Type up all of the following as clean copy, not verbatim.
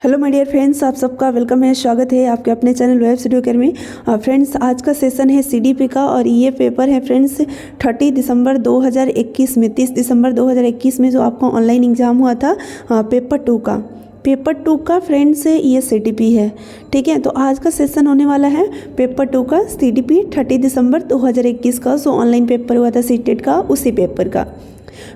Hello my dear friends, आप सबका welcome है, स्वागत है आपके अपने चैनल वेब स्टूडियो केयर में। फ्रेंड्स, आज का सेशन है सीडीपी का और ये पेपर है फ्रेंड्स 30 दिसंबर 2021 में 30 दिसंबर 2021 में जो आपका ऑनलाइन एग्ज़ाम हुआ था पेपर टू का फ्रेंड्स ये सीडीपी है। ठीक है, तो आज का सेशन होने वाला है पेपर टू का सीडीपी 30 दिसंबर 2021 का जो ऑनलाइन पेपर हुआ था सीटेट का, उसी पेपर का।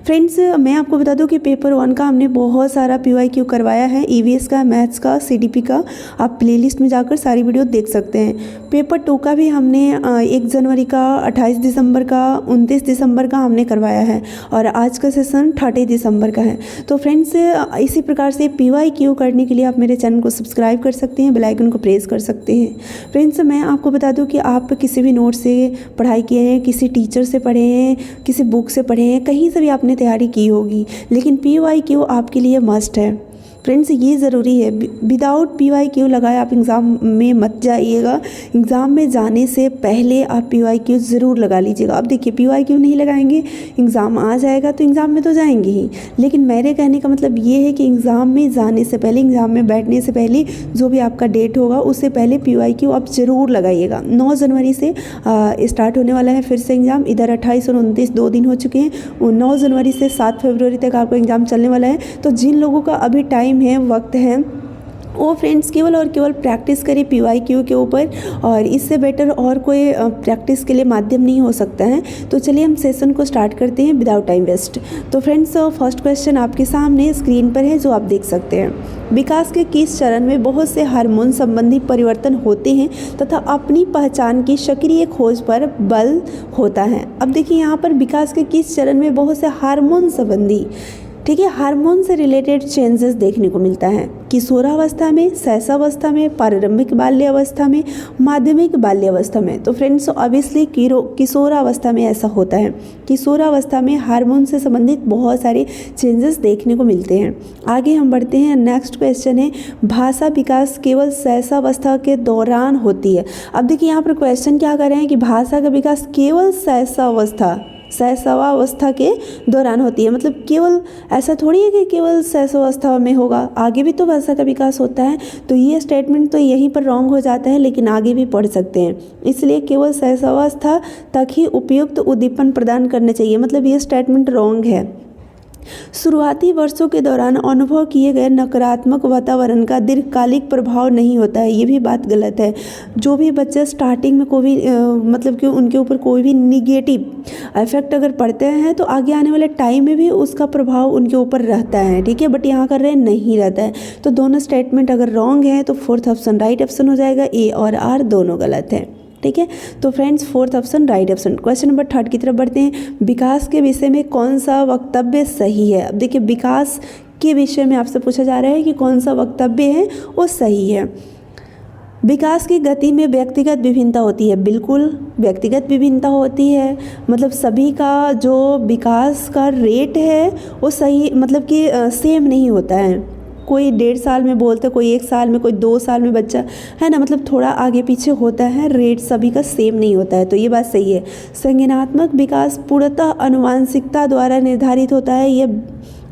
फ्रेंड्स, मैं आपको बता दूं कि पेपर 1 का हमने बहुत सारा पीवाईक्यू करवाया है, ईवीएस का, मैथ्स का, सीडीपी का। आप प्लेलिस्ट में जाकर सारी वीडियो देख सकते हैं। पेपर 2 का भी हमने 1 जनवरी का, 28 दिसंबर का, 29 दिसंबर का हमने करवाया है और आज का सेशन 30 दिसंबर का है। तो फ्रेंड्स, इसी प्रकार से पीवाईक्यू करने के लिए आप मेरे चैनल को सब्सक्राइब कर सकते हैं, बेल आइकन को प्रेस कर सकते हैं। फ्रेंड्स, मैं आपको बता दूँ कि आप किसी भी नोट से पढ़ाई किए हैं, किसी टीचर से पढ़े हैं, किसी बुक से पढ़े हैं, कहीं से भी आपने तैयारी की होगी, लेकिन पीवाईक्यू आपके लिए मस्ट है। फ्रेंड्स, ये ज़रूरी है, विदाउट पीवाईक्यू लगाए आप एग्ज़ाम में मत जाइएगा। एग्ज़ाम में जाने से पहले आप पीवाईक्यू ज़रूर लगा लीजिएगा। अब देखिए, पीवाईक्यू नहीं लगाएंगे, एग्ज़ाम आ जाएगा तो एग्ज़ाम में तो जाएंगे ही, लेकिन मेरे कहने का मतलब ये है कि एग्ज़ाम में जाने से पहले, एग्ज़ाम में बैठने से पहले, जो भी आपका डेट होगा उससे पहले पीवाईक्यू आप ज़रूर लगाइएगा। 9 जनवरी से स्टार्ट होने वाला है फिर से एग्ज़ाम। इधर 28 और 29 2 दिन हो चुके हैं, 9 जनवरी से 7 फरवरी तक आपका एग्ज़ाम चलने वाला है। तो जिन लोगों का अभी टाइम है, वक्त है, वो फ्रेंड्स केवल और केवल प्रैक्टिस करें पीवाईक्यू के ऊपर, और इससे बेटर और कोई प्रैक्टिस के लिए माध्यम नहीं हो सकता है। तो चलिए हम सेशन को स्टार्ट करते हैं विदाउट टाइम वेस्ट। तो फ्रेंड्स, फर्स्ट क्वेश्चन आपके सामने स्क्रीन पर है जो आप देख सकते हैं। विकास के किस चरण में बहुत से हार्मोन संबंधी परिवर्तन होते हैं तथा अपनी पहचान की सक्रिय खोज पर बल होता है। अब देखिए, यहाँ पर विकास के किस चरण में बहुत से हार्मोन संबंधी, ठीक है, हार्मोन से रिलेटेड चेंजेस देखने को मिलता है। किशोरावस्था में, शैशवावस्था में, प्रारंभिक बाल्यावस्था में, माध्यमिक बाल्यावस्था में। तो फ्रेंड्स, ऑब्वियसली किशोरावस्था में ऐसा होता है। किशोरावस्था में हार्मोन से संबंधित बहुत सारे चेंजेस देखने को मिलते हैं। आगे हम बढ़ते हैं। नेक्स्ट क्वेश्चन है, भाषा विकास केवल शैशवावस्था के दौरान होती है। अब देखिए, यहाँ पर क्वेश्चन क्या कर रहे हैं कि भाषा का विकास केवल शैशवावस्था के दौरान होती है। मतलब केवल ऐसा थोड़ी है कि केवल शैशवावस्था में होगा, आगे भी तो भाषा का विकास होता है। तो ये स्टेटमेंट तो यहीं पर रॉन्ग हो जाता है, लेकिन आगे भी पढ़ सकते हैं। इसलिए केवल शैशवावस्था तक ही उपयुक्त उद्दीपन प्रदान करने चाहिए, मतलब ये स्टेटमेंट रॉन्ग है। शुरुआती वर्षों के दौरान अनुभव किए गए नकारात्मक वातावरण का दीर्घकालिक प्रभाव नहीं होता है, ये भी बात गलत है। जो भी बच्चे स्टार्टिंग में कोई भी मतलब कि उनके ऊपर कोई भी निगेटिव इफेक्ट अगर पड़ते हैं तो आगे आने वाले टाइम में भी उसका प्रभाव उनके ऊपर रहता है। ठीक है, बट यहाँ कर रहे हैं नहीं रहता है। तो दोनों स्टेटमेंट अगर रॉन्ग है तो फोर्थ ऑप्शन राइट ऑप्शन हो जाएगा, ए और आर दोनों गलत है। ठीक है, तो friends, fourth option right option. Question number 3 की तरफ बढ़ते हैं। विकास के विषय में कौन सा वक्तव्य सही है। अब देखिए, विकास के विषय में आपसे पूछा जा रहा है कि कौन सा वक्तव्य है वो सही है। विकास की गति में व्यक्तिगत विभिन्नता होती है, बिल्कुल व्यक्तिगत विभिन्नता होती है। मतलब सभी का जो विकास का रेट है वो सही, मतलब कि सेम नहीं होता है। कोई 1.5 साल में बोलते, कोई 1 साल में, कोई 2 साल में बच्चा है ना, मतलब थोड़ा आगे पीछे होता है, रेट सभी का सेम नहीं होता है। तो ये बात सही है। संज्ञानात्मक विकास पूर्णतः आनुवांशिकता द्वारा निर्धारित होता है, ये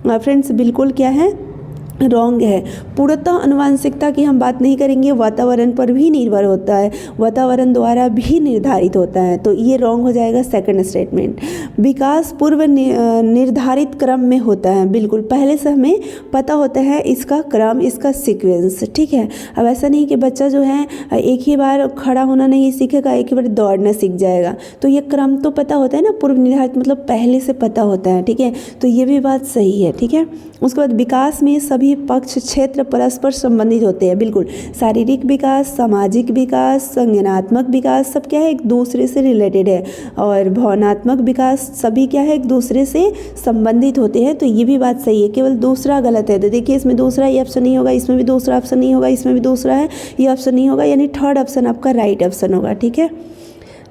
फ्रेंड्स बिल्कुल क्या है, रॉन्ग है। पूर्णतः आनुवांशिकता की हम बात नहीं करेंगे, वातावरण पर भी निर्भर होता है, वातावरण द्वारा भी निर्धारित होता है। तो ये रॉन्ग हो जाएगा सेकंड स्टेटमेंट। विकास पूर्व निर्धारित क्रम में होता है, बिल्कुल पहले से हमें पता होता है इसका क्रम, इसका सीक्वेंस। ठीक है, अब ऐसा नहीं कि बच्चा जो है एक ही बार खड़ा होना नहीं सीखेगा, एक ही बार दौड़ना सीख जाएगा। तो ये क्रम तो पता होता है ना, पूर्व निर्धारित मतलब पहले से पता होता है। ठीक है, तो ये भी बात सही है। ठीक है, उसके बाद विकास में सभी पक्ष क्षेत्र परस्पर संबंधित होते हैं, बिल्कुल शारीरिक विकास, सामाजिक विकास, संज्ञानात्मक विकास सब क्या है, एक दूसरे से रिलेटेड है, और भावनात्मक विकास सभी क्या है, एक दूसरे से संबंधित होते हैं। तो ये भी बात सही है, केवल दूसरा गलत है। तो देखिए, इसमें दूसरा ये ऑप्शन नहीं होगा, इसमें भी दूसरा ऑप्शन नहीं होगा, इसमें भी दूसरा है, ये ऑप्शन नहीं होगा, यानी थर्ड ऑप्शन आपका राइट ऑप्शन होगा। ठीक है,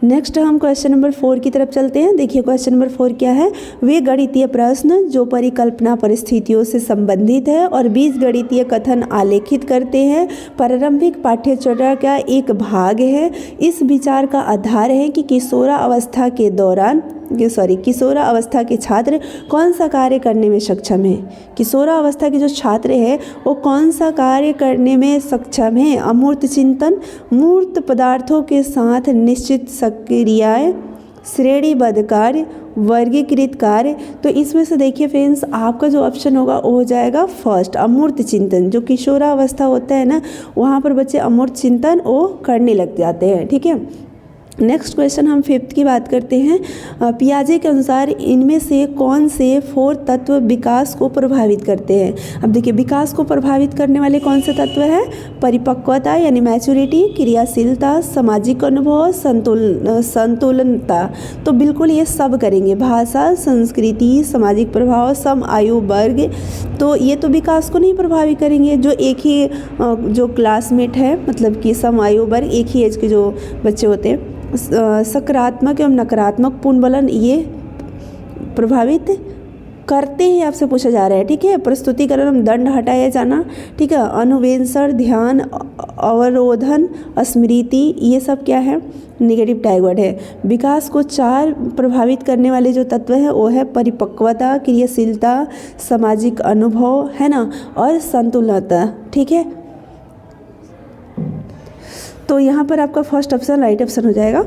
नेक्स्ट हम क्वेश्चन नंबर 4 की तरफ चलते हैं। देखिए, क्वेश्चन नंबर 4 क्या है, वे गणितीय प्रश्न जो परिकल्पना परिस्थितियों से संबंधित है और बीजगणितीय कथन आलेखित करते हैं प्रारंभिक पाठ्यचर्या का एक भाग है। इस विचार का आधार है कि किशोरावस्था के दौरान किशोरावस्था के छात्र कौन सा कार्य करने में सक्षम है? किशोरावस्था के जो छात्र हैं वो कौन सा कार्य करने में सक्षम है? अमूर्त चिंतन, मूर्त पदार्थों के साथ निश्चित क्रियाएं, श्रेणीबद्ध कार्य, वर्गीकृत कार्य। तो इसमें से देखिए फ्रेंड्स, आपका जो ऑप्शन होगा वो हो जाएगा फर्स्ट, अमूर्त चिंतन। जो किशोरावस्था होता है ना, वहाँ पर बच्चे अमूर्त चिंतन वो करने लग जाते हैं। ठीक है, नेक्स्ट क्वेश्चन हम 5th की बात करते हैं। पियाजे के अनुसार इनमें से कौन से 4 तत्व विकास को प्रभावित करते हैं? अब देखिए, विकास को प्रभावित करने वाले कौन से तत्व हैं? परिपक्वता यानी मैच्योरिटी, क्रियाशीलता, सामाजिक अनुभव, संतुलनता। तो बिल्कुल ये सब करेंगे, भाषा, संस्कृति, सामाजिक प्रभाव, सम आयु वर्ग। तो ये तो विकास को नहीं प्रभावित करेंगे। जो एक ही जो क्लासमेट है, मतलब कि सम आयु वर्ग, एक ही एज के जो बच्चे होते हैं, सकारात्मक एवं नकारात्मक पुनर्बलन ये प्रभावित करते ही आपसे पूछा जा रहा है। ठीक है, प्रस्तुतिकरण, दंड हटाया जाना, ठीक है, अनुवेंषण, ध्यान, अवरोधन, स्मृति, ये सब क्या है? नेगेटिव टैगवर्ड है। विकास को 4 प्रभावित करने वाले जो तत्व हैं वो है परिपक्वता, क्रियाशीलता, सामाजिक अनुभव, है ना, और संतुलनता। ठीक है, तो यहाँ पर आपका फर्स्ट ऑप्शन राइट ऑप्शन हो जाएगा।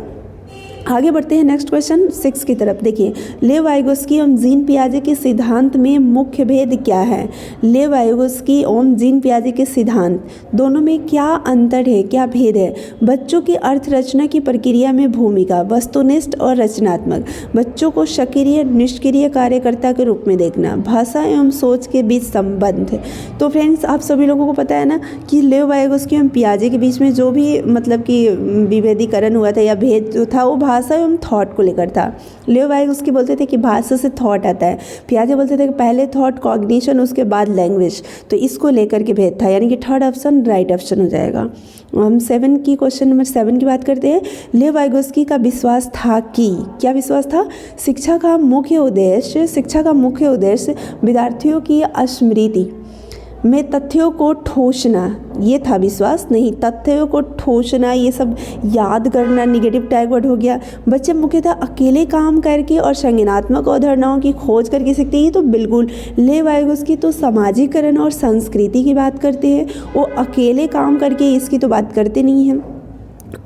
आगे बढ़ते हैं नेक्स्ट क्वेश्चन 6 की तरफ। देखिए, लेव वाइगोस्की एवं जीन पियाजे के सिद्धांत में मुख्य भेद क्या है? लेव वाइगोस्की एवं जीन पियाजे के सिद्धांत दोनों में क्या अंतर है, क्या भेद है? बच्चों की अर्थ रचना की प्रक्रिया में भूमिका, वस्तुनिष्ठ और रचनात्मक, बच्चों को सक्रिय निष्क्रिय कार्यकर्ता के रूप में देखना, भाषा एवं सोच के बीच संबंध। तो फ्रेंड्स, आप सभी लोगों को पता है ना कि लेव वाइगोस्की एवं पियाजे के बीच में जो भी मतलब कि विभेदीकरण हुआ था या भेद जो था वो भाषा एवं थॉट को लेकर था। लेव वाइगोस्की बोलते थे कि भाषा से थॉट आता है, पियाजे बोलते थे कि पहले थॉट कॉग्निशन उसके बाद लैंग्वेज। तो इसको लेकर के भेद था, यानी कि थर्ड ऑप्शन राइट ऑप्शन हो जाएगा। हम 7 की क्वेश्चन नंबर 7 की बात करते हैं। लेव वाइगोस्की का विश्वास था कि, क्या विश्वास था? शिक्षा का मुख्य उद्देश्य विद्यार्थियों की स्मृति में तथ्यों को ठोसना, ये था विश्वास। नहीं, तथ्यों को ठोसना, ये सब याद करना नेगेटिव टैगवर्ड हो गया। बच्चे मुख्यतः अकेले काम करके और संज्ञानात्मक अवधारणाओं की खोज करके सीखते हैं। तो बिल्कुल लेव वाइगोस्की तो सामाजिकरण और संस्कृति की बात करते हैं, वो अकेले काम करके इसकी तो बात करते नहीं हैं।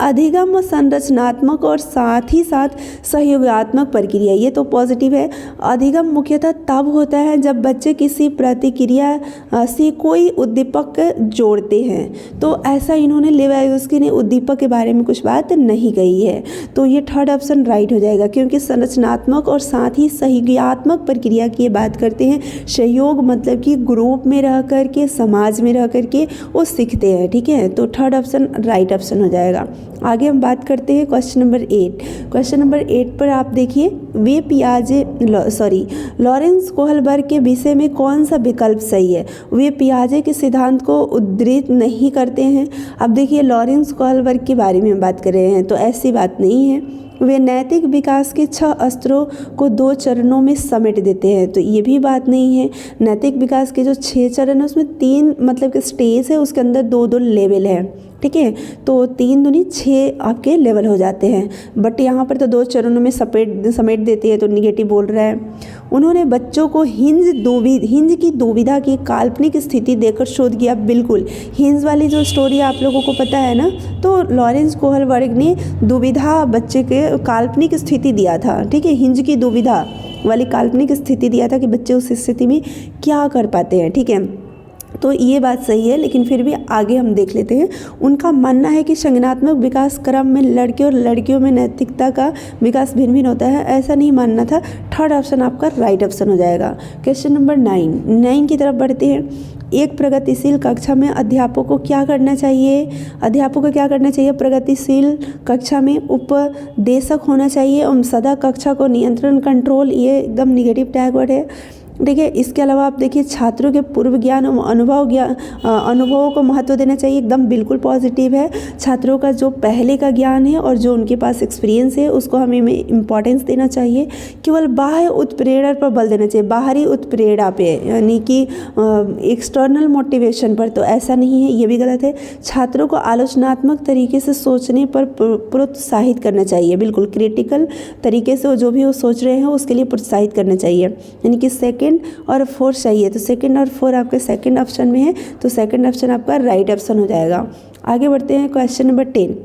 अधिगम संरचनात्मक और साथ ही साथ सहयोगात्मक प्रक्रिया, ये तो पॉजिटिव है। अधिगम मुख्यतः तब होता है जब बच्चे किसी प्रतिक्रिया से कोई उद्दीपक जोड़ते हैं। तो ऐसा इन्होंने लेव वाइगोस्की ने उद्दीपक के बारे में कुछ बात नहीं कही है। तो ये थर्ड ऑप्शन राइट हो जाएगा, क्योंकि संरचनात्मक और साथ ही सहयोगात्मक प्रक्रिया की बात करते हैं। सहयोग मतलब कि ग्रुप में रह करके, समाज में रह करके वो सीखते हैं। ठीक है, तो थर्ड ऑप्शन राइट ऑप्शन हो जाएगा। आगे हम बात करते हैं क्वेश्चन नंबर 8। क्वेश्चन नंबर 8 पर आप देखिए, लॉरेंस कोहलबर्ग के विषय में कौन सा विकल्प सही है? वे पियाजे के सिद्धांत को उद्धृत नहीं करते हैं। अब देखिए, लॉरेंस कोहलबर्ग के बारे में बात कर रहे हैं, तो ऐसी बात नहीं है। वे नैतिक विकास के 6 स्तरों को 2 चरणों में समेट देते हैं, तो ये भी बात नहीं है। नैतिक विकास के जो 6 चरण है उसमें 3 मतलब कि स्टेज है, उसके अंदर 2-2 लेवल है। ठीक है, तो 3 दूनी 6 आपके लेवल हो जाते हैं, बट यहाँ पर तो 2 चरणों में समेट देते हैं, तो निगेटिव बोल रहा है। उन्होंने बच्चों को हिंज की दुविधा की काल्पनिक स्थिति देकर शोध किया। बिल्कुल, हिंज वाली जो स्टोरी आप लोगों को पता है ना, तो लॉरेंस कोहलबर्ग ने दुविधा बच्चे के काल्पनिक स्थिति दिया था। ठीक है, हिंज की दुविधा वाली काल्पनिक स्थिति दिया था कि बच्चे उस स्थिति में क्या कर पाते हैं। ठीक है, तो ये बात सही है, लेकिन फिर भी आगे हम देख लेते हैं। उनका मानना है कि संज्ञानात्मक विकास क्रम में लड़के और लड़कियों में नैतिकता का विकास भिन्न भिन्न होता है, ऐसा नहीं मानना था। थर्ड ऑप्शन आपका राइट ऑप्शन हो जाएगा। क्वेश्चन नंबर 9 की तरफ बढ़ते हैं। एक प्रगतिशील कक्षा में अध्यापकों को क्या करना चाहिए? प्रगतिशील कक्षा में उपदेशक होना चाहिए एवं सदा कक्षा को नियंत्रण कंट्रोल, ये एकदम निगेटिव टैगवर्ड है। ठीक है। इसके अलावा आप देखिए छात्रों के पूर्व ज्ञान और अनुभवों को महत्व देना चाहिए, एकदम बिल्कुल पॉजिटिव है। छात्रों का जो पहले का ज्ञान है और जो उनके पास एक्सपीरियंस है उसको हमें इम्पॉर्टेंस देना चाहिए। केवल बाह्य उत्प्रेरणा पर बल देना चाहिए, बाहरी उत्प्रेरणा पे, यानी कि एक्सटर्नल मोटिवेशन पर, तो ऐसा नहीं है, ये भी गलत है। छात्रों को आलोचनात्मक तरीके से सोचने पर प्रोत्साहित करना चाहिए, बिल्कुल क्रिटिकल तरीके से जो भी वो सोच रहे हैं उसके लिए प्रोत्साहित करना चाहिए। यानी कि सेकंड और फोर चाहिए, तो सेकंड और फोर आपके सेकंड ऑप्शन में है, तो सेकंड ऑप्शन आपका राइट ऑप्शन हो जाएगा। आगे बढ़ते हैं क्वेश्चन नंबर 10।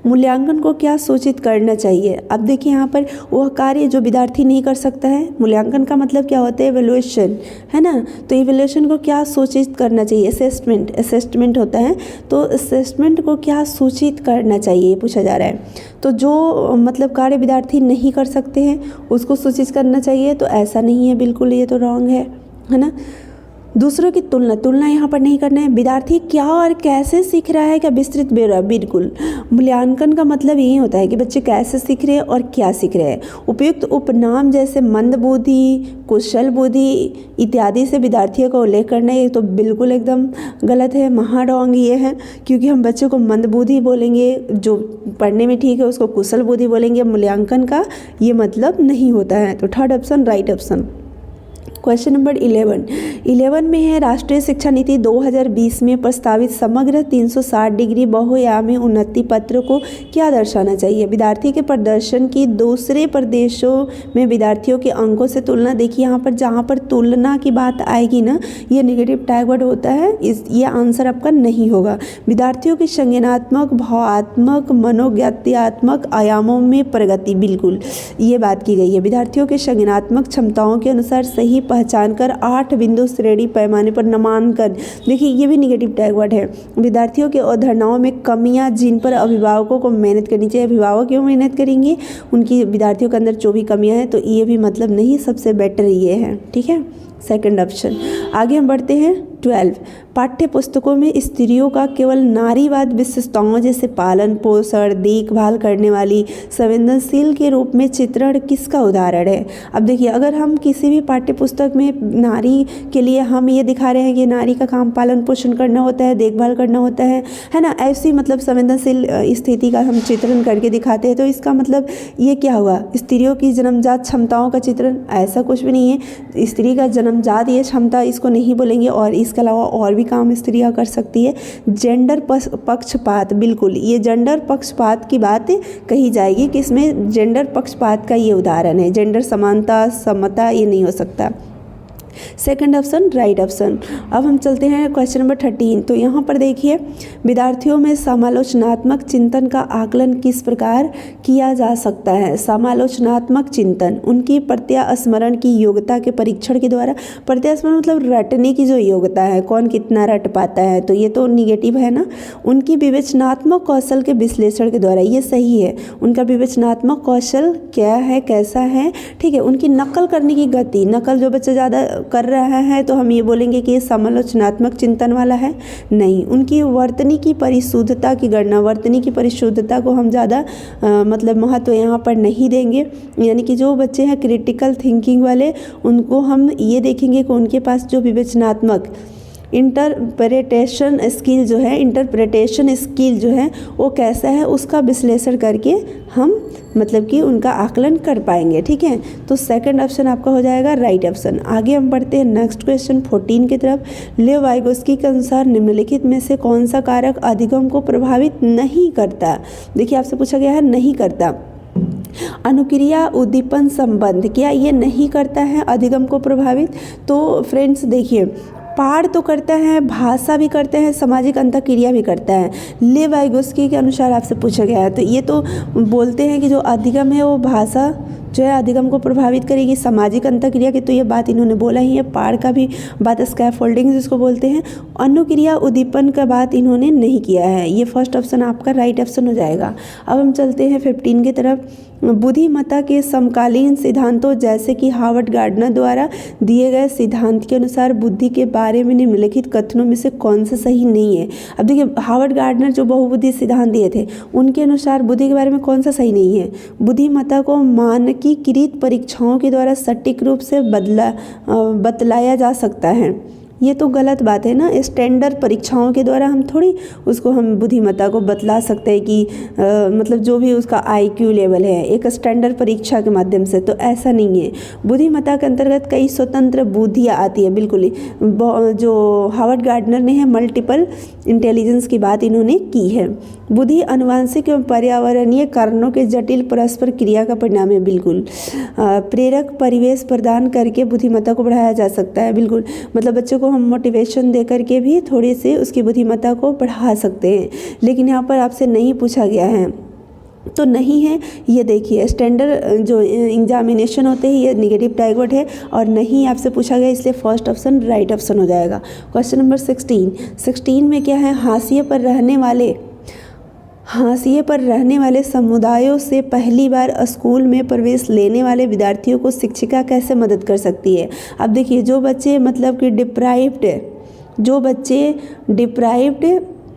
मूल्यांकन को क्या सूचित करना चाहिए। अब देखिए यहाँ पर वह कार्य जो विद्यार्थी नहीं कर सकता है, मूल्यांकन का मतलब क्या होता है, एवेल्युएशन, है ना। तो एवेल्युएशन को क्या सूचित करना चाहिए, असेसमेंट होता है, तो असेसमेंट को क्या सूचित करना चाहिए पूछा जा रहा है। तो जो मतलब कार्य विद्यार्थी नहीं कर सकते हैं उसको सूचित करना चाहिए, तो ऐसा नहीं है, बिल्कुल ये तो रॉन्ग है ना। दूसरों की तुलना यहाँ पर नहीं करना है। विद्यार्थी क्या और कैसे सीख रहा है, क्या विस्तृत ब्यौरा, बिल्कुल। मूल्यांकन का मतलब यही होता है कि बच्चे कैसे सीख रहे हैं और क्या सीख रहे हैं। उपयुक्त उपनाम जैसे मंदबुद्धि, कुशल बुद्धि इत्यादि से विद्यार्थियों का उल्लेख करना है, तो बिल्कुल एकदम गलत है, महा रॉन्ग ये है, क्योंकि हम बच्चे को मंदबुद्धि बोलेंगे, जो पढ़ने में ठीक है उसको कुशल बुद्धि बोलेंगे, मूल्यांकन का ये मतलब नहीं होता है। तो third option right option. Question number 11 में है राष्ट्रीय शिक्षा नीति 2020 में प्रस्तावित समग्र 360 डिग्री बहुआयामी उन्नति पत्र को क्या दर्शाना चाहिए। विद्यार्थी के प्रदर्शन की दूसरे प्रदेशों में विद्यार्थियों के अंकों से तुलना। देखिए यहाँ पर जहाँ पर तुलना की बात आएगी ना, ये नेगेटिव टैग वर्ड होता है, ये आंसर आपका नहीं होगा। विद्यार्थियों की संज्ञानात्मक, भावात्मक, मनोज्ञात्मक आयामों में प्रगति, बिल्कुल ये बात की गई है। विद्यार्थियों के संज्ञानात्मक क्षमताओं के अनुसार सही पहचान कर 8 बिंदु श्रेणी पैमाने पर नामांकन। देखिए ये भी निगेटिव टैग वर्ड है। विद्यार्थियों के अवधारणाओं में कमियां जिन पर अभिभावकों को मेहनत करनी चाहिए। अभिभावक क्यों मेहनत करेंगे, उनकी विद्यार्थियों के अंदर जो भी कमियां हैं, तो ये भी मतलब नहीं, सबसे बेटर ये है, ठीक है, सेकंड ऑप्शन। आगे हम बढ़ते हैं 12। पाठ्य पुस्तकों में स्त्रियों का केवल नारीवाद विशेषताओं जैसे पालन पोषण, देखभाल करने वाली, संवेदनशील के रूप में चित्रण किसका उदाहरण है। अब देखिए अगर हम किसी भी पाठ्य पुस्तक में नारी के लिए हम ये दिखा रहे हैं कि नारी का काम पालन पोषण करना होता है, देखभाल करना होता है ना, ऐसी मतलब संवेदनशील स्थिति का हम चित्रण करके दिखाते हैं, तो इसका मतलब ये क्या हुआ, स्त्रियों की जन्मजात क्षमताओं का चित्रण, ऐसा कुछ भी नहीं है। स्त्री का जन्मजात ये क्षमता इसको नहीं बोलेंगे, और इसके अलावा और भी काम स्त्रियां कर सकती है। जेंडर पक्षपात, बिल्कुल ये जेंडर पक्षपात की बात कही जाएगी कि इसमें जेंडर पक्षपात का ये उदाहरण है। जेंडर समानता, समता ये नहीं हो सकता। Second option right option. अब हम चलते हैं क्वेश्चन नंबर 13। तो यहाँ पर देखिए विद्यार्थियों में समालोचनात्मक चिंतन का आकलन किस प्रकार किया जा सकता है। समालोचनात्मक चिंतन उनकी प्रत्यास्मरण की योग्यता के परीक्षण के द्वारा। प्रत्यास्मरण मतलब रटने की जो योग्यता है, कौन कितना रट पाता है, तो ये तो निगेटिव है ना। उनकी विवेचनात्मक कौशल के विश्लेषण के द्वारा, ये सही है। उनका विवेचनात्मक कौशल क्या है, कैसा है, ठीक है। उनकी नकल करने की गति, नकल जो बच्चा ज़्यादा कर रहा है तो हम ये बोलेंगे कि ये समालोचनात्मक चिंतन वाला है, नहीं। उनकी वर्तनी की परिशुद्धता की गणना, वर्तनी की परिशुद्धता को हम ज़्यादा मतलब महत्व यहाँ पर नहीं देंगे। यानी कि जो बच्चे हैं क्रिटिकल थिंकिंग वाले, उनको हम ये देखेंगे कि उनके पास जो विवेचनात्मक इंटरप्रिटेशन स्किल जो है वो कैसा है, उसका विश्लेषण करके हम मतलब कि उनका आकलन कर पाएंगे, ठीक है। तो सेकंड ऑप्शन आपका हो जाएगा राइट ऑप्शन। आगे हम बढ़ते हैं नेक्स्ट क्वेश्चन 14 की तरफ। लेव वाइगोस्की के अनुसार निम्नलिखित में से कौन सा कारक अधिगम को प्रभावित नहीं करता। देखिए आपसे पूछा गया है नहीं करता। अनुक्रिया उद्दीपन संबंध, क्या ये नहीं करता है अधिगम को प्रभावित। तो फ्रेंड्स देखिए पाठ तो करता है, भाषा भी करते हैं, सामाजिक अंतःक्रिया भी करता है। लेव वाइगोस्की के अनुसार आपसे पूछा गया है, तो ये तो बोलते हैं कि जो अधिगम है वो भाषा जो है अधिगम को प्रभावित करेगी, सामाजिक अंतःक्रिया की तो ये बात इन्होंने बोला ही है। पाठ का भी बात स्कैफोल्डिंग जिसको बोलते हैं। अनुक्रिया उद्दीपन का बात इन्होंने नहीं किया है। ये फर्स्ट ऑप्शन आपका राइट ऑप्शन हो जाएगा। अब हम चलते हैं 15 की तरफ। बुद्धिमत्ता के समकालीन सिद्धांतों जैसे कि हार्वर्ड गार्डनर द्वारा दिए गए सिद्धांत के अनुसार बुद्धि के बारे में निम्नलिखित कथनों में से कौन सा सही नहीं है। अब देखिए, हार्वर्ड गार्डनर जो बहुबुद्धि सिद्धांत दिए थे उनके अनुसार बुद्धि के बारे में कौन सा सही नहीं है। बुद्धिमत्ता को मानकीकृत परीक्षाओं के द्वारा सटीक रूप से बतलाया जा सकता है। ये तो गलत बात है ना। स्टैंडर्ड परीक्षाओं के द्वारा हम बुद्धिमत्ता को बतला सकते हैं कि मतलब जो भी उसका IQ लेवल है एक स्टैंडर्ड परीक्षा के माध्यम से, तो ऐसा नहीं है। बुद्धिमत्ता के अंतर्गत कई स्वतंत्र बुद्धियाँ आती है, बिल्कुल ही जो हार्वर्ड गार्डनर ने है मल्टीपल इंटेलिजेंस की बात इन्होंने की है। बुद्धि अनुवांशिक एवं पर्यावरणीय कारणों के जटिल परस्पर क्रिया का परिणाम है, बिल्कुल। प्रेरक परिवेश प्रदान करके बुद्धिमत्ता को बढ़ाया जा सकता है, बिल्कुल। मतलब बच्चों को हम मोटिवेशन दे करके भी थोड़ी सी उसकी बुद्धिमत्ता को बढ़ा सकते हैं, लेकिन यहाँ पर आपसे नहीं पूछा गया है तो नहीं है। ये देखिए, स्टैंडर्ड जो एग्जामिनेशन होते हैं ये निगेटिव टाइगोट है और नहीं आपसे पूछा गया, इसलिए फर्स्ट ऑप्शन राइट ऑप्शन हो जाएगा। क्वेश्चन नंबर 16 में क्या है, हाशिए पर रहने वाले समुदायों से पहली बार स्कूल में प्रवेश लेने वाले विद्यार्थियों को शिक्षिका कैसे मदद कर सकती है। अब देखिए, जो बच्चे मतलब कि डिप्राइव्ड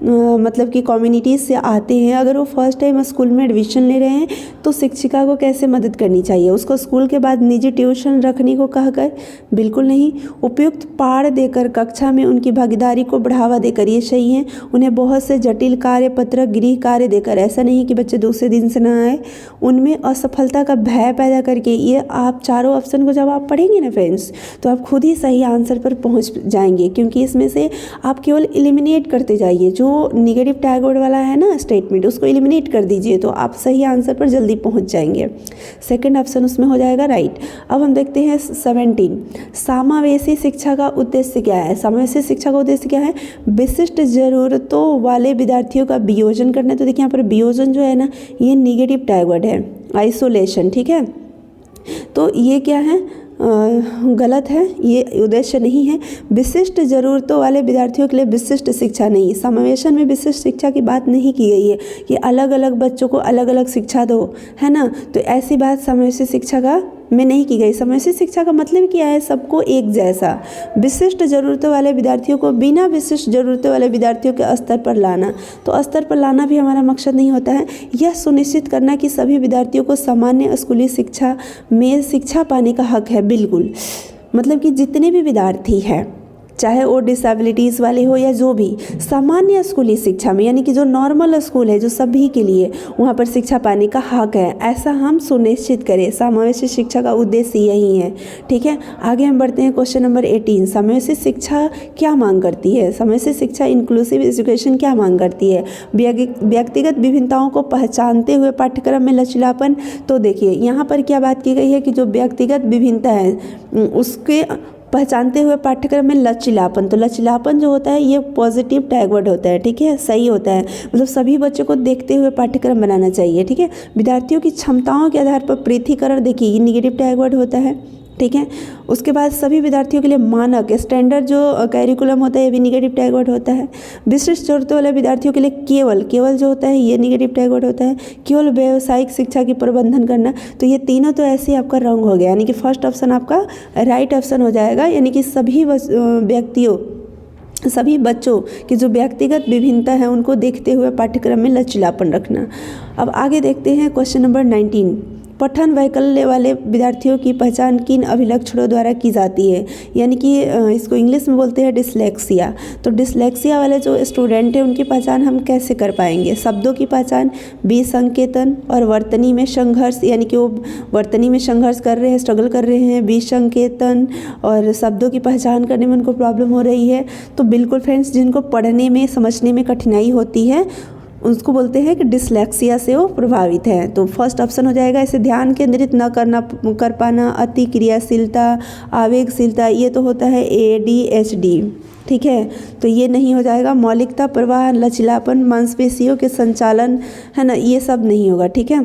मतलब कि कम्युनिटीज़ से आते हैं, अगर वो फर्स्ट टाइम स्कूल में एडमिशन ले रहे हैं तो शिक्षिका को कैसे मदद करनी चाहिए। उसको स्कूल के बाद निजी ट्यूशन रखने को कहकर, बिल्कुल नहीं। उपयुक्त पाठ देकर कक्षा में उनकी भागीदारी को बढ़ावा देकर, ये सही है। उन्हें बहुत से जटिल कार्य पत्र गृह कार्य देकर, ऐसा नहीं कि बच्चे दूसरे दिन से ना आए। उनमें असफलता का भय पैदा करके, ये आप चारों ऑप्शन को जब आप पढ़ेंगे ना फ्रेंड्स, तो आप खुद ही सही आंसर पर पहुँच जाएंगे, क्योंकि इसमें से आप केवल एलिमिनेट करते जाइए। जो निगेटिव टैगोड वाला है ना स्टेटमेंट, उसको एलिमिनेट कर दीजिए तो आप सही आंसर पर जल्दी पहुंच जाएंगे। सेकंड ऑप्शन उसमें हो जाएगा राइट। अब हम देखते हैं 17, समावेशी शिक्षा का उद्देश्य क्या है। समावेशी शिक्षा का उद्देश्य क्या है, विशिष्ट जरूरतों वाले विद्यार्थियों का वियोजन करना। तो देखिए यहाँ पर वियोजन जो है ना, ये निगेटिव टैगोड है, आइसोलेशन, ठीक है। तो ये क्या है, गलत है, ये उद्देश्य नहीं है। विशिष्ट ज़रूरतों वाले विद्यार्थियों के लिए विशिष्ट शिक्षा नहीं, समावेशन में विशिष्ट शिक्षा की बात नहीं की गई है कि अलग अलग बच्चों को अलग अलग शिक्षा दो, है ना। तो ऐसी बात समावेशी शिक्षा का में नहीं की गई। समावेशी शिक्षा का मतलब क्या है, सबको एक जैसा। विशिष्ट ज़रूरतों वाले विद्यार्थियों को बिना विशिष्ट ज़रूरतों वाले विद्यार्थियों के स्तर पर लाना, तो स्तर पर लाना भी हमारा मकसद नहीं होता है। यह सुनिश्चित करना कि सभी विद्यार्थियों को सामान्य स्कूली शिक्षा में शिक्षा पाने का हक है, बिल्कुल। मतलब कि जितने भी विद्यार्थी हैं, चाहे वो डिसेबिलिटीज़ वाले हो या जो भी, सामान्य स्कूली शिक्षा में, यानी कि जो नॉर्मल स्कूल है जो सभी के लिए, वहाँ पर शिक्षा पाने का हक है, ऐसा हम सुनिश्चित करें। समावेशी शिक्षा का उद्देश्य यही है, ठीक है। आगे हम बढ़ते हैं क्वेश्चन नंबर 18, समावेशी शिक्षा क्या मांग करती है। समावेशी शिक्षा इंक्लूसिव एजुकेशन क्या मांग करती है। व्यक्तिगत विभिन्नताओं को पहचानते हुए पाठ्यक्रम में लचीलापन। तो देखिए यहाँ पर क्या बात की गई है कि जो व्यक्तिगत विभिन्नता है उसके पहचानते हुए पाठ्यक्रम में लचीलापन। तो लचीलापन जो होता है ये पॉजिटिव टैगवर्ड होता है, ठीक है, सही होता है। मतलब सभी बच्चों को देखते हुए पाठ्यक्रम बनाना चाहिए, ठीक है। विद्यार्थियों की क्षमताओं के आधार पर पृथकीकरण, देखिए ये निगेटिव टैगवर्ड होता है, ठीक है। उसके बाद सभी विद्यार्थियों के लिए मानक स्टैंडर्ड जो कैरिकुलम होता है ये भी निगेटिव टैगवर्ड होता है। विशिष्ट जरूरतों वाले विद्यार्थियों के लिए केवल जो होता है ये निगेटिव टैगवर्ड होता है। केवल व्यावसायिक शिक्षा की प्रबंधन करना, तो ये तीनों तो ऐसे ही आपका रॉन्ग हो गया, यानी कि फर्स्ट ऑप्शन आपका राइट ऑप्शन हो जाएगा। यानी कि सभी बच्चों की जो व्यक्तिगत विभिन्नता है उनको देखते हुए पाठ्यक्रम में लचीलापन रखना। अब आगे देखते हैं क्वेश्चन नंबर 19, पठन वैकल्य वाले विद्यार्थियों की पहचान किन अभिलक्षणों द्वारा की जाती है। यानी कि इसको इंग्लिश में बोलते हैं डिसलेक्सिया। तो डिसलेक्सिया वाले जो स्टूडेंट हैं उनकी पहचान हम कैसे कर पाएंगे। शब्दों की पहचान, विसंकेतन और वर्तनी में संघर्ष, यानी कि वो वर्तनी में संघर्ष कर रहे हैं, स्ट्रगल कर रहे हैं, विसंकेतन और शब्दों की पहचान करने में उनको प्रॉब्लम हो रही है। तो बिल्कुल फ्रेंड्स, जिनको पढ़ने में समझने में कठिनाई होती है उसको बोलते हैं कि डिसलेक्सिया से वो प्रभावित है। तो फर्स्ट ऑप्शन हो जाएगा। इसे ध्यान केंद्रित न कर पाना, अति क्रियाशीलता, आवेगशीलता, ये तो होता है ADHD, ठीक है। तो ये नहीं हो जाएगा। मौलिकता, प्रवाह, लचीलापन, मांसपेशियों के संचालन, है ना, ये सब नहीं होगा, ठीक है।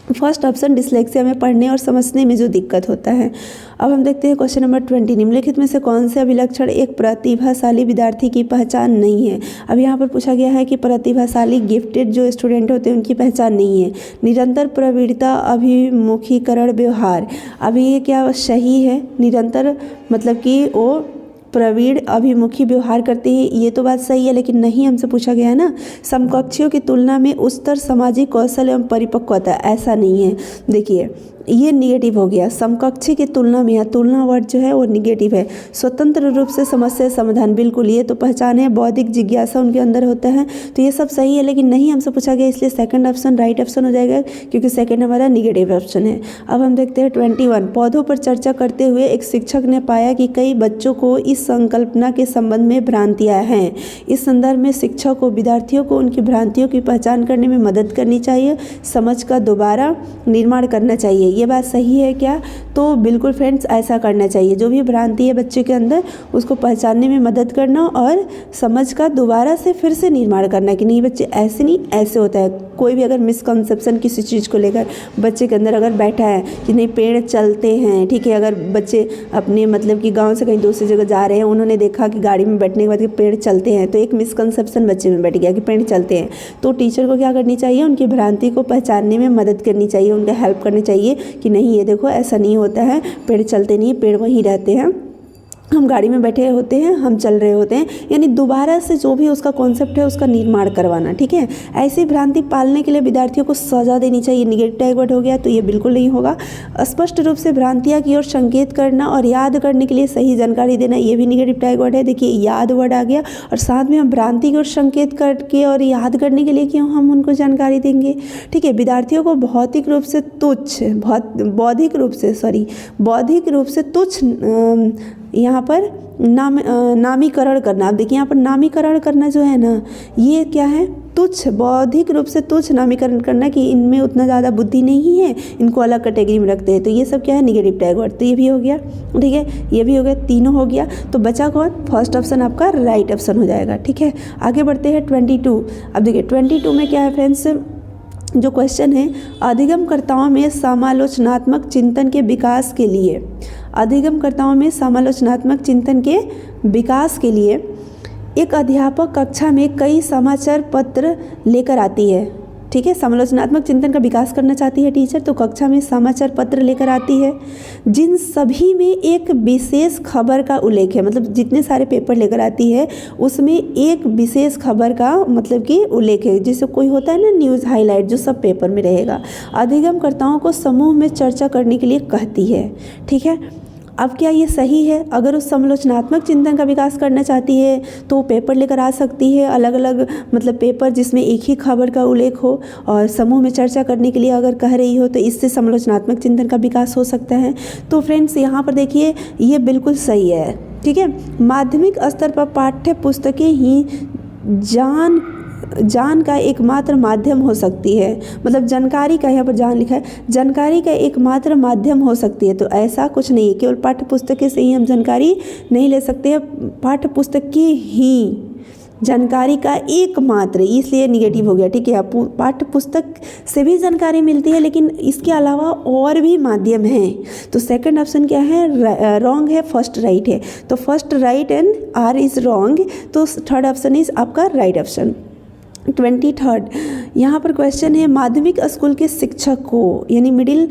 फर्स्ट ऑप्शन डिसलेक्सिया में पढ़ने और समझने में जो दिक्कत होता है। अब हम देखते हैं क्वेश्चन नंबर 20, निम्नलिखित में से कौन से अभिलक्षण एक प्रतिभाशाली विद्यार्थी की पहचान नहीं है। अब यहाँ पर पूछा गया है कि प्रतिभाशाली गिफ्टेड जो स्टूडेंट होते हैं उनकी पहचान नहीं है। निरंतर प्रवृत्ता, अभिमुखीकरण, व्यवहार। अभी ये क्या सही है? निरंतर मतलब कि वो प्रवीण अभिमुखी व्यवहार करते हैं, ये तो बात सही है, लेकिन नहीं हमसे पूछा गया है ना समकक्षियों की तुलना में उच्चतर सामाजिक कौशल एवं परिपक्वता, ऐसा नहीं है। देखिए ये निगेटिव हो गया, समकक्षी की तुलना में, यहाँ तुलना वर्ड जो है वो निगेटिव है। स्वतंत्र रूप से समस्या समाधान, बिल्कुल ये तो पहचान है। बौद्धिक जिज्ञासा उनके अंदर होता है, तो ये सब सही है, लेकिन नहीं हमसे पूछा गया, इसलिए सेकंड ऑप्शन राइट ऑप्शन हो जाएगा, क्योंकि सेकंड हमारा निगेटिव ऑप्शन है। अब हम देखते हैं 21, पौधों पर चर्चा करते हुए एक शिक्षक ने पाया कि कई बच्चों को इस संकल्पना के संबंध में भ्रांतियाँ हैं। इस संदर्भ में शिक्षक को विद्यार्थियों को उनकी भ्रांतियों की पहचान करने में मदद करनी चाहिए, समझ का दोबारा निर्माण करना चाहिए। ये बात सही है क्या? तो बिल्कुल फ्रेंड्स ऐसा करना चाहिए, जो भी भ्रांति है बच्चे के अंदर उसको पहचानने में मदद करना और समझ का दोबारा से फिर से निर्माण करना कि नहीं बच्चे ऐसे नहीं ऐसे होता है। कोई भी अगर मिसकंसेप्शन किसी चीज़ को लेकर बच्चे के अंदर अगर बैठा है कि नहीं पेड़ चलते हैं, ठीक है, अगर बच्चे अपने मतलब कि गाँव से कहीं दूसरी जगह जा रहे हैं, उन्होंने देखा कि गाड़ी में बैठने के बाद कि पेड़ चलते हैं, तो एक मिसकंसेप्शन बच्चे में बैठ गया कि पेड़ चलते हैं, तो टीचर को क्या करनी चाहिए? उनकी भ्रांति को पहचानने में मदद करनी चाहिए, उनका हेल्प करनी चाहिए कि नहीं ये देखो ऐसा नहीं होता है, पेड़ चलते नहीं, पेड़ वहीं रहते हैं, हम गाड़ी में बैठे होते हैं, हम चल रहे होते हैं। यानी दोबारा से जो भी उसका कॉन्सेप्ट है उसका निर्माण करवाना, ठीक है। ऐसी भ्रांति पालने के लिए विद्यार्थियों को सजा देनी चाहिए। निगेटिव टैग वर्ड हो गया, तो ये बिल्कुल नहीं होगा। स्पष्ट रूप से भ्रांतियाँ की ओर संकेत करना और याद करने के लिए सही जानकारी देना, ये भी निगेटिव टैग वर्ड है। देखिए याद वर्ड आ गया और साथ में हम भ्रांति की ओर संकेत करके और याद करने के लिए क्यों हम उनको जानकारी देंगे, ठीक है। विद्यार्थियों को बौद्धिक रूप से तुच्छ यहाँ पर नामीकरण करना। अब देखिए यहाँ पर नामीकरण करना जो है ना, ये क्या है? तुच्छ, बौद्धिक रूप से तुच्छ नामीकरण करना कि इनमें उतना ज़्यादा बुद्धि नहीं है, इनको अलग कैटेगरी में रखते हैं, तो ये सब क्या है? Negative tag word. तो ये भी हो गया, ठीक है, ये भी हो गया, तीनों हो गया। तो बचा कौन? फर्स्ट ऑप्शन आपका राइट ऑप्शन हो जाएगा, ठीक है। आगे बढ़ते हैं 22। अब देखिए 22 में क्या है फ्रेंड्स, जो क्वेश्चन है, अधिगमकर्ताओं में समालोचनात्मक चिंतन के विकास के लिए, अधिगमकर्ताओं में समालोचनात्मक चिंतन के विकास के लिए एक अध्यापक कक्षा में कई समाचार पत्र लेकर आती है, ठीक है। समालोचनात्मक चिंतन का विकास करना चाहती है टीचर, तो कक्षा में समाचार पत्र लेकर आती है जिन सभी में एक विशेष खबर का उल्लेख है। मतलब जितने सारे पेपर लेकर आती है उसमें एक विशेष खबर का मतलब कि उल्लेख है, जैसे कोई होता है ना न्यूज़ हाईलाइट, जो सब पेपर में रहेगा। अधिगमकर्ताओं को समूह में चर्चा करने के लिए कहती है, ठीक है। अब क्या ये सही है? अगर उस समालोचनात्मक चिंतन का विकास करना चाहती है तो वो पेपर लेकर आ सकती है, अलग अलग मतलब पेपर जिसमें एक ही खबर का उल्लेख हो, और समूह में चर्चा करने के लिए अगर कह रही हो तो इससे समालोचनात्मक चिंतन का विकास हो सकता है। तो फ्रेंड्स यहाँ पर देखिए ये बिल्कुल सही है, ठीक है। माध्यमिक स्तर पर पाठ्य पुस्तकें ही जान का एकमात्र माध्यम हो सकती है। मतलब जानकारी का, यहाँ पर जान लिखा है, जानकारी का एकमात्र माध्यम हो सकती है, तो ऐसा कुछ नहीं है। केवल पाठ्य पुस्तकें से ही हम जानकारी नहीं ले सकते हैं, पाठ्य पुस्तक की ही जानकारी का एकमात्र, इसलिए निगेटिव हो गया, ठीक है। पाठ्य पुस्तक से भी जानकारी मिलती है, लेकिन इसके अलावा और भी माध्यम हैं। तो सेकंड ऑप्शन क्या है? रॉन्ग है, फर्स्ट राइट है। तो first right and R is wrong, तो थर्ड ऑप्शन इज आपका राइट ऑप्शन। 23 यहाँ पर क्वेश्चन है, माध्यमिक स्कूल के शिक्षक को, यानी मिडिल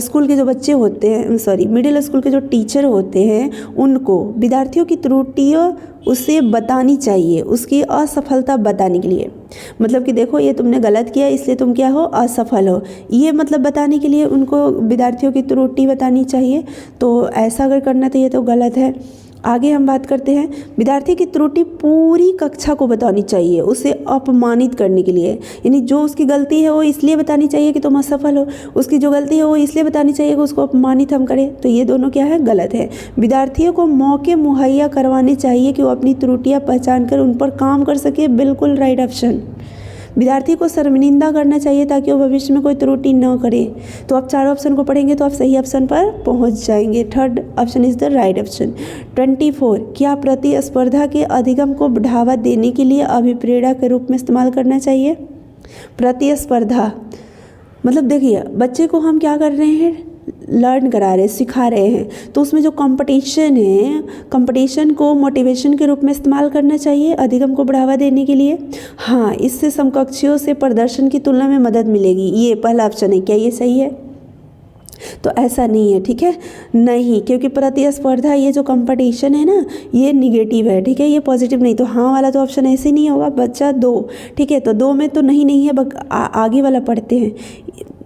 स्कूल के जो बच्चे होते हैं, मिडिल स्कूल के जो टीचर होते हैं, उनको विद्यार्थियों की त्रुटियाँ उसे बतानी चाहिए, उसकी असफलता बताने के लिए। मतलब कि देखो ये तुमने गलत किया इसलिए तुम क्या हो? असफल हो, ये मतलब बताने के लिए उनको विद्यार्थियों की त्रुटि बतानी चाहिए। तो ऐसा अगर करना तो ये तो गलत है। आगे हम बात करते हैं, विद्यार्थी की त्रुटि पूरी कक्षा को बतानी चाहिए, उसे अपमानित करने के लिए। यानी जो उसकी गलती है वो इसलिए बतानी चाहिए कि तुम असफल हो, उसकी जो गलती है वो इसलिए बतानी चाहिए कि उसको अपमानित हम करें। तो ये दोनों क्या है? गलत है। विद्यार्थियों को मौके मुहैया करवाने चाहिए कि वो अपनी त्रुटियां पहचान कर उन पर काम कर सके, बिल्कुल राइट ऑप्शन। विद्यार्थी को शर्मिंदा करना चाहिए ताकि वो भविष्य में कोई त्रुटि न करे। तो आप चारों ऑप्शन को पढ़ेंगे तो आप सही ऑप्शन पर पहुंच जाएंगे। Third option is the right option. 24 क्या प्रतिस्पर्धा के अधिगम को बढ़ावा देने के लिए अभिप्रेरणा के रूप में इस्तेमाल करना चाहिए? प्रतिस्पर्धा मतलब देखिए, बच्चे को हम क्या कर रहे हैं, लर्न करा रहे हैं, सिखा रहे हैं, तो उसमें जो कंपटीशन है, कंपटीशन को मोटिवेशन के रूप में इस्तेमाल करना चाहिए अधिगम को बढ़ावा देने के लिए। हाँ, इससे समकक्षियों से प्रदर्शन की तुलना में मदद मिलेगी, ये पहला ऑप्शन है। क्या ये सही है? तो ऐसा नहीं है, ठीक है, नहीं, क्योंकि प्रतिस्पर्धा, ये जो कंपटीशन है ना, ये निगेटिव है, ठीक है, ये पॉजिटिव नहीं। तो हाँ वाला तो ऑप्शन ऐसे नहीं होगा। बच्चा 2, ठीक है, तो 2 में तो नहीं है, आगे वाला पढ़ते हैं।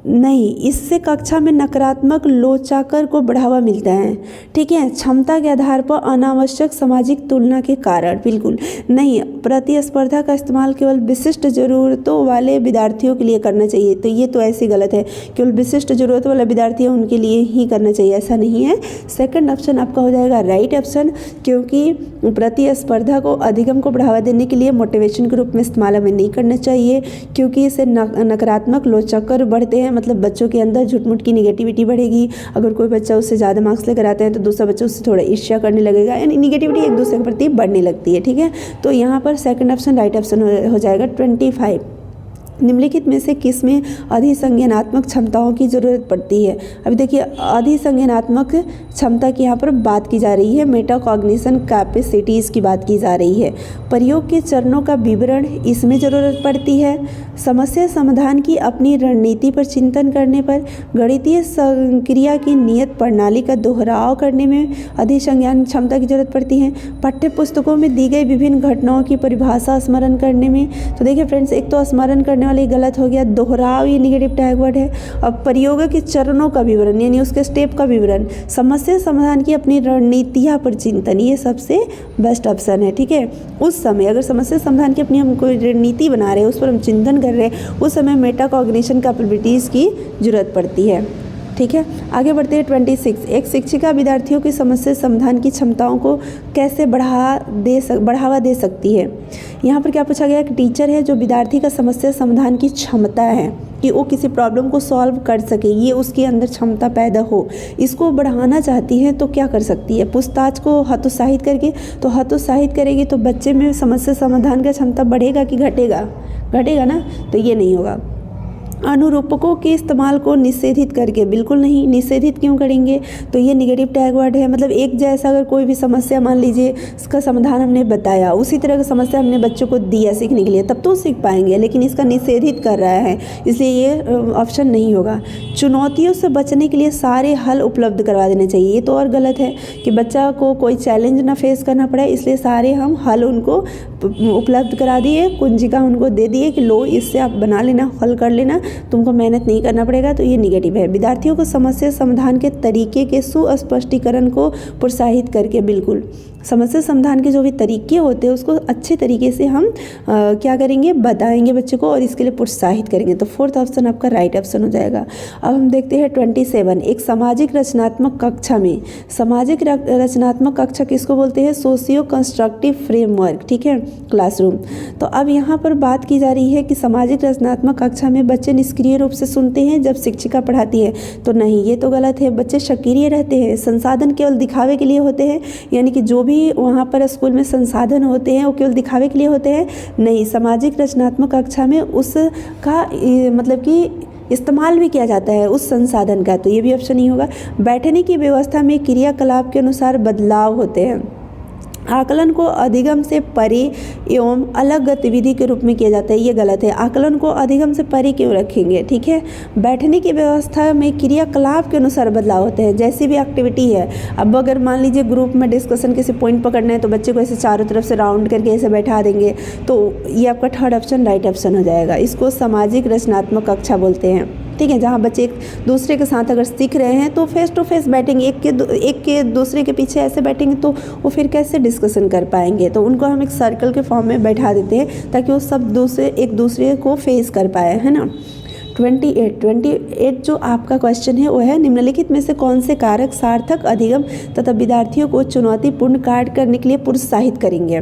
नहीं, इससे कक्षा में नकारात्मक लोचाकर को बढ़ावा मिलता है, ठीक है, क्षमता के आधार पर अनावश्यक सामाजिक तुलना के कारण। बिल्कुल नहीं, प्रतिस्पर्धा का इस्तेमाल केवल विशिष्ट ज़रूरतों वाले विद्यार्थियों के लिए करना चाहिए। तो ये तो ऐसे गलत है, केवल विशिष्ट ज़रूरत वाले विद्यार्थी हैं उनके लिए ही करना चाहिए, ऐसा नहीं है। सेकंड ऑप्शन आपका हो जाएगा राइट ऑप्शन, क्योंकि प्रतिस्पर्धा को अधिगम को बढ़ावा देने के लिए मोटिवेशन के रूप में इस्तेमाल हमें नहीं करना चाहिए, क्योंकि इससे नकारात्मक लोचाकर बढ़ते हैं, मतलब बच्चों के अंदर झूठ-मूठ की निगेटिविटी बढ़ेगी। अगर कोई बच्चा उससे ज़्यादा मार्क्स लेकर आता है तो दूसरा बच्चा उससे थोड़ा ईर्ष्या करने लगेगा, यानी निगेटिविटी एक दूसरे के प्रति बढ़ने लगती है, ठीक है। तो यहाँ पर सेकंड ऑप्शन राइट ऑप्शन हो जाएगा। 25, निम्नलिखित में से किस में अधिसंज्ञानात्मक क्षमताओं की ज़रूरत पड़ती है? अभी देखिए, अधिसंज्ञानात्मक क्षमता की यहाँ पर बात की जा रही है, मेटाकॉग्निशन कैपेसिटीज़ की बात की जा रही है। प्रयोग के चरणों का विवरण, इसमें ज़रूरत पड़ती है। समस्या समाधान की अपनी रणनीति पर चिंतन करने पर, गणितीय संक्रिया की नियत प्रणाली का दोहराव करने में अधिसंज्ञान क्षमता की जरूरत पड़ती है। पाठ्य पुस्तकों में दी गई विभिन्न घटनाओं की परिभाषा स्मरण करने में। तो देखिए फ्रेंड्स, एक तो स्मरण करने वाले गलत हो गया, दोहराव ये निगेटिव टैग वर्ड है। अब प्रयोग के चरणों का विवरण, यानी उसके स्टेप का विवरण। समस्या समाधान की अपनी रणनीतियाँ पर चिंतन, ये सबसे बेस्ट ऑप्शन है, ठीक है। उस समय अगर समस्या समाधान की अपनी हम कोई रणनीति बना रहे हैं, उस पर हम चिंतन कर रहे हैं, उस समय मेटाकॉग्निशन कैपेबिलिटीज़ की जरूरत पड़ती है, ठीक है। आगे बढ़ते हैं 26, एक शिक्षिका विद्यार्थियों की समस्या समाधान की क्षमताओं को कैसे बढ़ावा दे सकती है। यहाँ पर क्या पूछा गया, कि टीचर है जो विद्यार्थी का समस्या समाधान की क्षमता है कि वो किसी प्रॉब्लम को सॉल्व कर सके, ये उसके अंदर क्षमता पैदा हो, इसको बढ़ाना चाहती है तो क्या कर सकती है, पूछताछ को हतोत्साहित करके। तो हतोत्साहित करेगी तो बच्चे में समस्या समाधान का क्षमता बढ़ेगा कि घटेगा? घटेगा ना, तो ये नहीं होगा। अनुरूपकों के इस्तेमाल को निषेधित करके, बिल्कुल नहीं, निषेधित क्यों करेंगे? तो ये निगेटिव टैग वर्ड है। मतलब एक जैसा अगर कोई भी समस्या, मान लीजिए इसका समाधान हमने बताया, उसी तरह की समस्या हमने बच्चों को दिया सीखने के लिए, तब तो सीख पाएंगे, लेकिन इसका निषेधित कर रहा है, इसलिए ये ऑप्शन नहीं होगा। चुनौतियों से बचने के लिए सारे हल उपलब्ध करवा देने चाहिए, ये तो और गलत है कि बच्चा को कोई चैलेंज ना फेस करना पड़े, इसलिए सारे हम हल उनको उपलब्ध करा दिए, कुंजिका उनको दे दिए कि लो इससे आप बना लेना, हल कर लेना, तुमको मेहनत नहीं करना पड़ेगा। तो ये निगेटिव है। विद्यार्थियों को समस्या समाधान के तरीके के सुस्पष्टीकरण को प्रोत्साहित करके, बिल्कुल समस्या समाधान के जो भी तरीके होते हैं उसको अच्छे तरीके से हम क्या करेंगे, बताएंगे बच्चे को, और इसके लिए प्रोत्साहित करेंगे। तो फोर्थ ऑप्शन आपका राइट ऑप्शन हो जाएगा। अब हम देखते हैं 27, एक सामाजिक रचनात्मक कक्षा में। सामाजिक रचनात्मक कक्षा किसको बोलते हैं? सोशियो कंस्ट्रक्टिव फ्रेमवर्क, ठीक है, क्लासरूम। तो अब यहाँ पर बात की जा रही है कि सामाजिक रचनात्मक कक्षा में बच्चे निष्क्रिय रूप से सुनते हैं जब शिक्षिका पढ़ाती है, तो नहीं, ये तो गलत है। बच्चे सक्रिय रहते हैं, संसाधन केवल दिखावे के लिए होते हैं, यानी कि जो भी वहाँ पर स्कूल में संसाधन होते हैं वो केवल दिखावे के लिए होते हैं, नहीं। सामाजिक रचनात्मक कक्षा में उसका मतलब कि इस्तेमाल भी किया जाता है उस संसाधन का, तो ये भी ऑप्शन नहीं होगा। बैठने की व्यवस्था में क्रियाकलाप के अनुसार बदलाव होते हैं। आकलन को अधिगम से परे एवं अलग गतिविधि के रूप में किया जाता है, ये गलत है। आकलन को अधिगम से परे क्यों रखेंगे, ठीक है। बैठने की व्यवस्था में क्रियाकलाप के अनुसार बदलाव होते हैं, जैसी भी एक्टिविटी है। अब अगर मान लीजिए ग्रुप में डिस्कशन किसी पॉइंट पकड़ना है तो बच्चे को ऐसे चारों तरफ से राउंड करके ऐसे बैठा देंगे, तो ये आपका थर्ड ऑप्शन राइट ऑप्शन हो जाएगा। इसको सामाजिक रचनात्मक कक्षा बोलते हैं, ठीक है, जहाँ बच्चे एक दूसरे के साथ अगर सीख रहे हैं तो फेस टू फेस बैठेंगे, एक के दूसरे के पीछे ऐसे बैठेंगे तो वो फिर कैसे डिस्कशन कर पाएंगे। तो उनको हम एक सर्कल के फॉर्म में बैठा देते हैं ताकि वो सब एक दूसरे को फेस कर पाए, है ना। 28 जो आपका क्वेश्चन है वो है, निम्नलिखित में से कौन से कारक सार्थक अधिगम तथा विद्यार्थियों को चुनौतीपूर्ण कार्य करने के लिए प्रोत्साहित करेंगे?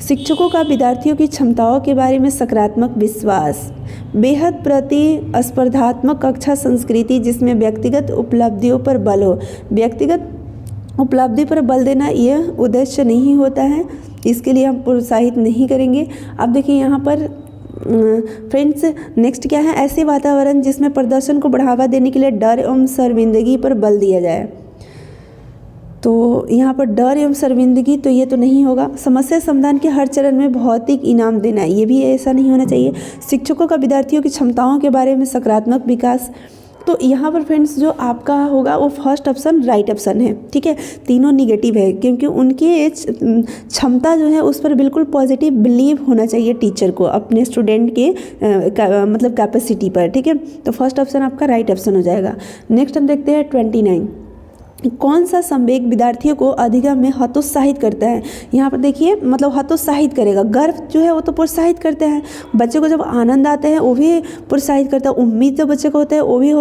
शिक्षकों का विद्यार्थियों की क्षमताओं के बारे में सकारात्मक विश्वास, बेहद प्रतिस्पर्धात्मक कक्षा संस्कृति जिसमें व्यक्तिगत उपलब्धियों पर बल हो। व्यक्तिगत उपलब्धि पर बल देना यह उद्देश्य नहीं होता है, इसके लिए हम प्रोत्साहित नहीं करेंगे। अब देखिए यहाँ पर फ्रेंड्स नेक्स्ट क्या है, ऐसे वातावरण जिसमें प्रदर्शन को बढ़ावा देने के लिए डर एवं शर्मिंदगी पर बल दिया जाए। तो यहाँ पर डर एवं शर्मिंदगी तो ये तो नहीं होगा। समस्या समाधान के हर चरण में भौतिक इनाम देना, ये भी ऐसा नहीं होना चाहिए। शिक्षकों का विद्यार्थियों की क्षमताओं के बारे में सकारात्मक विकास। तो यहाँ पर फ्रेंड्स जो आपका होगा वो फर्स्ट ऑप्शन राइट ऑप्शन है, ठीक है। तीनों निगेटिव है क्योंकि उनकी क्षमता जो है उस पर बिल्कुल पॉजिटिव बिलीव होना चाहिए टीचर को अपने स्टूडेंट के मतलब कैपेसिटी पर, ठीक है। तो फर्स्ट ऑप्शन आपका राइट ऑप्शन हो जाएगा। नेक्स्ट हम देखते हैं 29, कौन सा संवेग विद्यार्थियों को अधिगम में हतोत्साहित करता है। यहाँ पर देखिए मतलब हतोत्साहित करेगा, गर्व जो है वो तो प्रोत्साहित करते हैं बच्चे को, जब आनंद आते हैं वो भी प्रोत्साहित करता है, उम्मीद जो बच्चे को होता है वो भी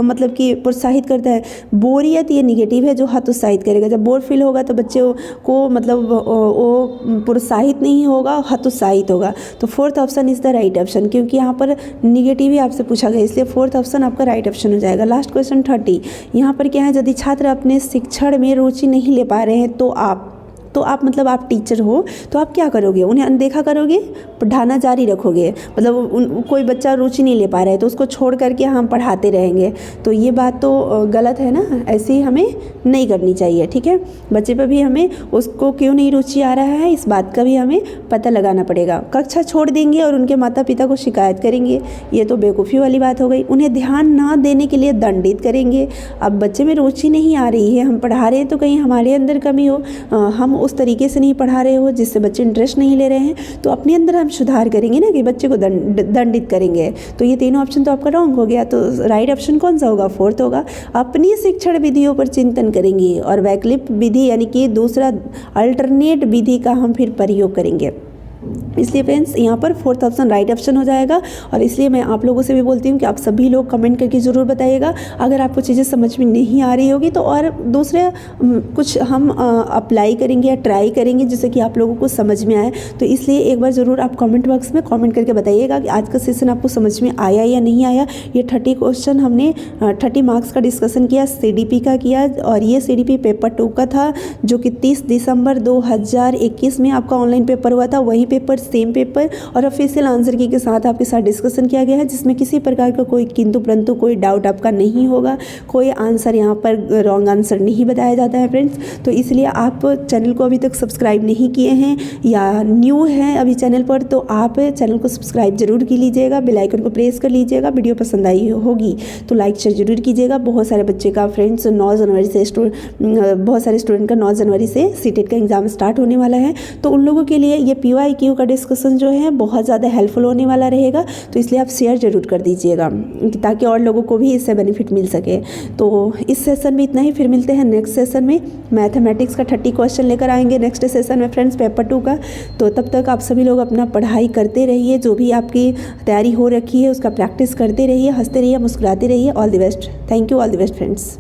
मतलब कि प्रोत्साहित करता है। बोरियत ये निगेटिव है जो हतोत्साहित करेगा, जब बोर फील होगा तो बच्चे को मतलब वो प्रोत्साहित नहीं होगा, हतोत्साहित होगा। तो fourth option is the right option, क्योंकि यहाँ पर निगेटिव ही आपसे पूछा गया इसलिए फोर्थ ऑप्शन आपका राइट ऑप्शन हो जाएगा। लास्ट क्वेश्चन 30, यहाँ पर क्या है, यदि छात्र अपने शिक्षण में रुचि नहीं ले पा रहे हैं तो आप मतलब आप टीचर हो तो आप क्या करोगे, उन्हें अनदेखा करोगे, पढ़ाना जारी रखोगे। मतलब कोई बच्चा रुचि नहीं ले पा रहा है तो उसको छोड़ करके हम पढ़ाते रहेंगे, तो ये बात तो गलत है ना, ऐसी हमें नहीं करनी चाहिए, ठीक है। बच्चे पर भी हमें उसको क्यों नहीं रुचि आ रहा है इस बात का भी हमें पता लगाना पड़ेगा। कक्षा छोड़ देंगे और उनके माता पिता को शिकायत करेंगे, ये तो बेवकूफ़ी वाली बात हो गई। उन्हें ध्यान ना देने के लिए दंडित करेंगे। अब बच्चे में रुचि नहीं आ रही है, हम पढ़ा रहे हैं तो कहीं हमारे अंदर कमी हो, हम उस तरीके से नहीं पढ़ा रहे हो जिससे बच्चे इंटरेस्ट नहीं ले रहे हैं, तो अपने अंदर हम सुधार करेंगे ना कि बच्चे को दंडित करेंगे। तो ये तीनों ऑप्शन तो आपका रॉन्ग हो गया। तो राइट ऑप्शन कौन सा होगा, फोर्थ होगा। अपनी शिक्षण विधियों पर चिंतन करेंगे और वैकल्पिक विधि यानी कि दूसरा अल्टरनेट विधि का हम फिर प्रयोग करेंगे। इसलिए फ्रेंड्स यहाँ पर फोर्थ ऑप्शन राइट ऑप्शन हो जाएगा। और इसलिए मैं आप लोगों से भी बोलती हूँ कि आप सभी लोग कमेंट करके ज़रूर बताइएगा अगर आपको चीज़ें समझ में नहीं आ रही होगी तो, और दूसरे कुछ हम अप्लाई करेंगे या ट्राई करेंगे जिससे कि आप लोगों को समझ में आए। तो इसलिए एक बार ज़रूर आप कमेंट बॉक्स में कमेंट करके बताइएगा कि आज का सेशन आपको समझ में आया या नहीं आया। ये 30 क्वेश्चन हमने 30 मार्क्स का डिस्कशन किया, CDP का किया, और ये CDP पेपर 2 का था जो कि 30 दिसंबर 2021 में आपका ऑनलाइन पेपर हुआ था। वही पेपर सेम पेपर और ऑफिशियल आंसर की के साथ आपके साथ डिस्कशन किया गया है, जिसमें किसी प्रकार का कोई किंतु परंतु कोई डाउट आपका नहीं होगा, कोई आंसर यहाँ पर रॉन्ग आंसर नहीं बताया जाता है फ्रेंड्स। तो इसलिए आप चैनल को अभी तक सब्सक्राइब नहीं किए हैं या न्यू हैं अभी चैनल पर, तो आप चैनल को सब्सक्राइब जरूर की लीजिएगा, बेल आइकन को प्रेस कर लीजिएगा। वीडियो पसंद आई होगी तो लाइक शेयर जरूर कीजिएगा। बहुत सारे बच्चे का फ्रेंड्स 9 जनवरी से बहुत सारे स्टूडेंट का 9 जनवरी से सीटेट का एग्ज़ाम स्टार्ट होने वाला है, तो उन लोगों के लिए ये PYQ का डिस्कशन जो है बहुत ज़्यादा हेल्पफुल होने वाला रहेगा। तो इसलिए आप शेयर जरूर कर दीजिएगा ताकि और लोगों को भी इससे बेनिफिट मिल सके। तो इस सेशन में इतना ही, फिर मिलते हैं नेक्स्ट सेशन में। मैथमेटिक्स का 30 क्वेश्चन लेकर आएंगे नेक्स्ट सेशन में फ्रेंड्स, पेपर 2 का। तो तब तक आप सभी लोग अपना पढ़ाई करते रहिए, जो भी आपकी तैयारी हो रखी है उसका प्रैक्टिस करते रहिए, हंसते रहिए, मुस्कुराते रहिए। All the best. Thank you. All the best friends.